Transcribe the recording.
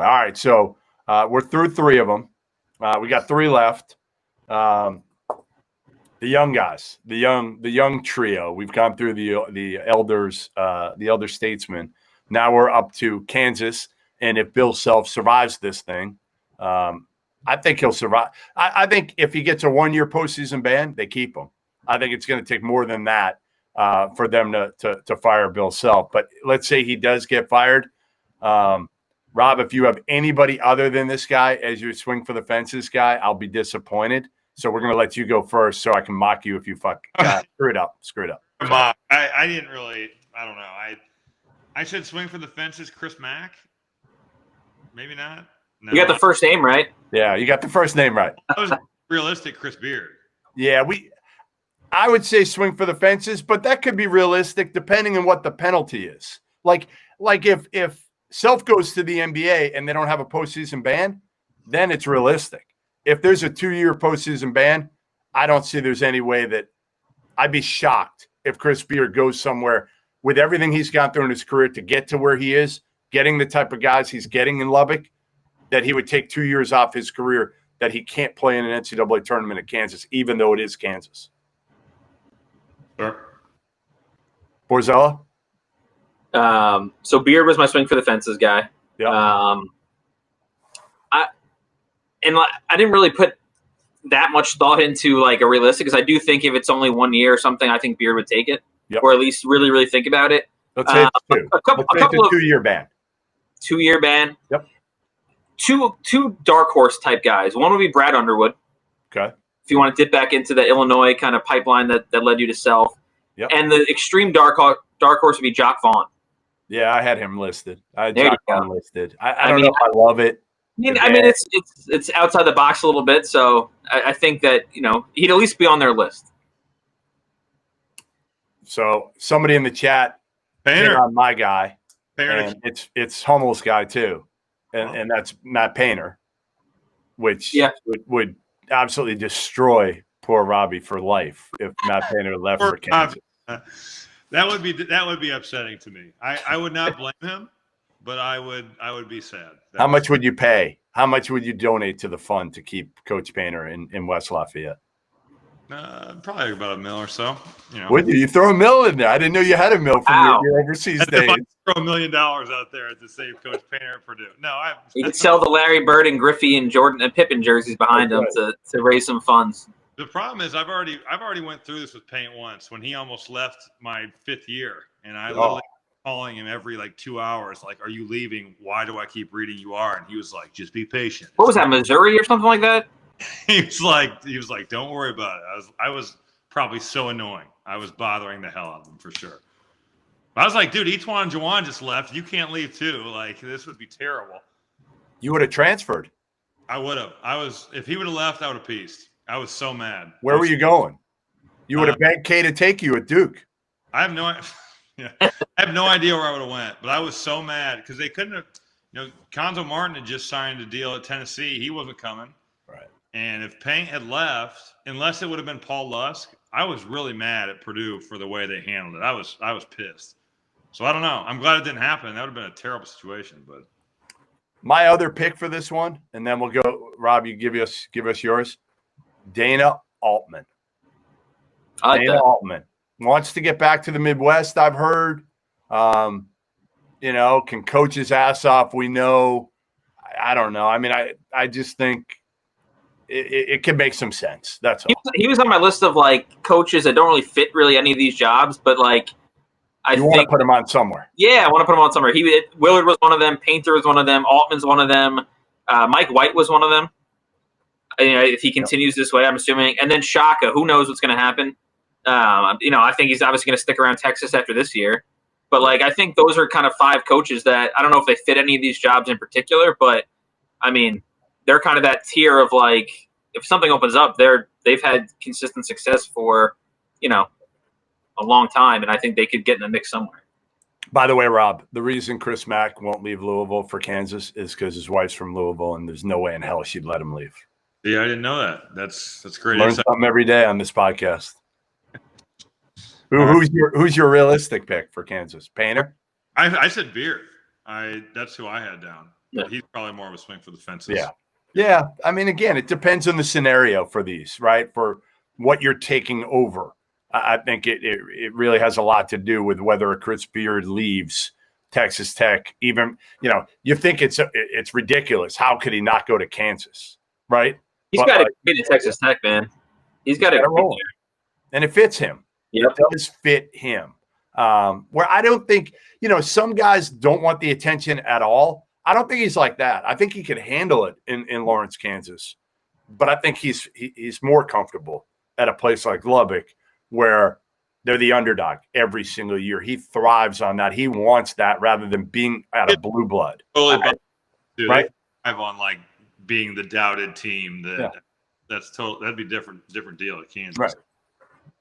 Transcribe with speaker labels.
Speaker 1: segue. All right, so we're through 3 of them. We got 3 left. The young guys, the young trio. We've gone through the elders, the elder statesmen. Now we're up to Kansas, and if Bill Self survives this thing, I think he'll survive. I think if he gets a 1-year postseason ban, they keep him. I think it's going to take more than that for them to fire Bill Self. But let's say he does get fired. Rob, if you have anybody other than this guy as your swing for the fences guy, I'll be disappointed. So we're going to let you go first so I can mock you if you screw it up.
Speaker 2: I didn't really – I don't know. I said swing for the fences, Chris Mack. Maybe not. No.
Speaker 3: You got the first name right.
Speaker 1: Yeah, you got the first name right.
Speaker 2: That was realistic, Chris Beard.
Speaker 1: Yeah, I would say swing for the fences, but that could be realistic depending on what the penalty is. Like if Self goes to the NBA and they don't have a postseason ban, then it's realistic. If there's a 2-year postseason ban, I don't see there's any way that I'd be shocked if Chris Beard goes somewhere with everything he's gone through in his career to get to where he is, getting the type of guys he's getting in Lubbock, that he would take 2 years off his career, that he can't play in an NCAA tournament at Kansas, even though it is Kansas.
Speaker 2: Sure.
Speaker 1: Borzello?
Speaker 3: So Beard was my swing for the fences guy.
Speaker 1: Yeah.
Speaker 3: I didn't really put that much thought into like a realistic, because I do think if it's only 1 year or something, I think Beard would take it, or at least really, really think about it.
Speaker 1: Let's say it's 2.
Speaker 3: A couple of
Speaker 1: 2-year ban.
Speaker 3: 2-year ban.
Speaker 1: Yep.
Speaker 3: Two dark horse type guys. One would be Brad Underwood.
Speaker 1: Okay.
Speaker 3: If you want to dip back into the Illinois kind of pipeline that led you to Self.
Speaker 1: Yep.
Speaker 3: And the extreme dark horse would be Jock Vaughn.
Speaker 1: Yeah, I had him listed. I had
Speaker 3: There
Speaker 1: Jock
Speaker 3: you go.
Speaker 1: Vaughn listed. I don't know if I love it.
Speaker 3: I mean, it's outside the box a little bit, so I think that he'd at least be on their list.
Speaker 1: So somebody in the chat hit on my guy,
Speaker 2: Painter.
Speaker 1: and it's Hummel's guy too, and that's Matt Painter, which would absolutely destroy poor Robbie for life if Matt Painter left for Kansas.
Speaker 2: That would be upsetting to me. I would not blame him, but I would be sad.
Speaker 1: How much would you pay? How much would you donate to the fund to keep Coach Painter in West Lafayette?
Speaker 2: Probably about $1 million or so.
Speaker 1: Would you? You throw $1 million in there? I didn't know you had $1 million from your overseas days.
Speaker 2: If I throw $1 million out there to save Coach Painter at Purdue. No,
Speaker 3: you could sell the Larry Bird and Griffey and Jordan and Pippen jerseys behind them to raise some funds.
Speaker 2: The problem is I've already went through this with Paint once when he almost left my 5th year, and I literally calling him every 2 hours, like, "Are you leaving? Why do I keep reading you are?" And he was like, "Just be patient."
Speaker 3: What was that, Missouri or something like that?
Speaker 2: He was like, "Don't worry about it." I was probably so annoying. I was bothering the hell out of him for sure. I was like, "Dude, Etuan Jawan just left. You can't leave too. Like, this would be terrible."
Speaker 1: You would have transferred.
Speaker 2: I would have. If he would have left, I would have pieced. I was so mad.
Speaker 1: Where were you going? You would have begged Kay to take you at Duke.
Speaker 2: I have no idea where I would have went, but I was so mad because they couldn't have. Konzo Martin had just signed a deal at Tennessee. He wasn't coming.
Speaker 1: Right.
Speaker 2: And if Paint had left, unless it would have been Paul Lusk, I was really mad at Purdue for the way they handled it. I was pissed. So I don't know. I'm glad it didn't happen. That would have been a terrible situation. But
Speaker 1: my other pick for this one, and then we'll go. Rob, you give us yours. Dana Altman. Dana Altman wants to get back to the Midwest, I've heard. Can coach his ass off. We know. I don't know. I mean, I just think it can make some sense. That's all.
Speaker 3: He was on my list of coaches that don't really fit any of these jobs, but I
Speaker 1: want to put him on somewhere.
Speaker 3: Yeah, I want to put him on somewhere. Willard was one of them. Painter was one of them. Altman's one of them. Mike White was one of them. If he continues this way, I'm assuming. And then Shaka, who knows what's going to happen? I think he's obviously going to stick around Texas after this year. But, I think those are kind of 5 coaches that I don't know if they fit any of these jobs in particular, but, I mean, they're kind of that tier of, if something opens up, they've had consistent success for, a long time, and I think they could get in the mix somewhere.
Speaker 1: By the way, Rob, the reason Chris Mack won't leave Louisville for Kansas is because his wife's from Louisville, and there's no way in hell she'd let him leave.
Speaker 2: Yeah, I didn't know that. That's great.
Speaker 1: Learn something every day on this podcast. Who's your realistic pick for Kansas? Painter?
Speaker 2: I said Beard. That's who I had down. He's probably more of a swing for the fences.
Speaker 1: Yeah. Yeah. I mean, again, it depends on the scenario for these, right? For what you're taking over. I think it really has a lot to do with whether a Chris Beard leaves Texas Tech. Even, you think it's ridiculous. How could he not go to Kansas, right?
Speaker 3: He's got to be to Texas Tech, man. He's got to roll.
Speaker 1: And it fits him.
Speaker 3: Yep.
Speaker 1: It does fit him. Where I don't think, some guys don't want the attention at all. I don't think he's like that. I think he can handle it in Lawrence, Kansas. But I think he's more comfortable at a place like Lubbock, where they're the underdog every single year. He thrives on that. He wants that rather than being out of blue blood.
Speaker 2: Totally,
Speaker 1: right?
Speaker 2: I've on being the doubted team. That'd be different deal at Kansas.
Speaker 1: Right.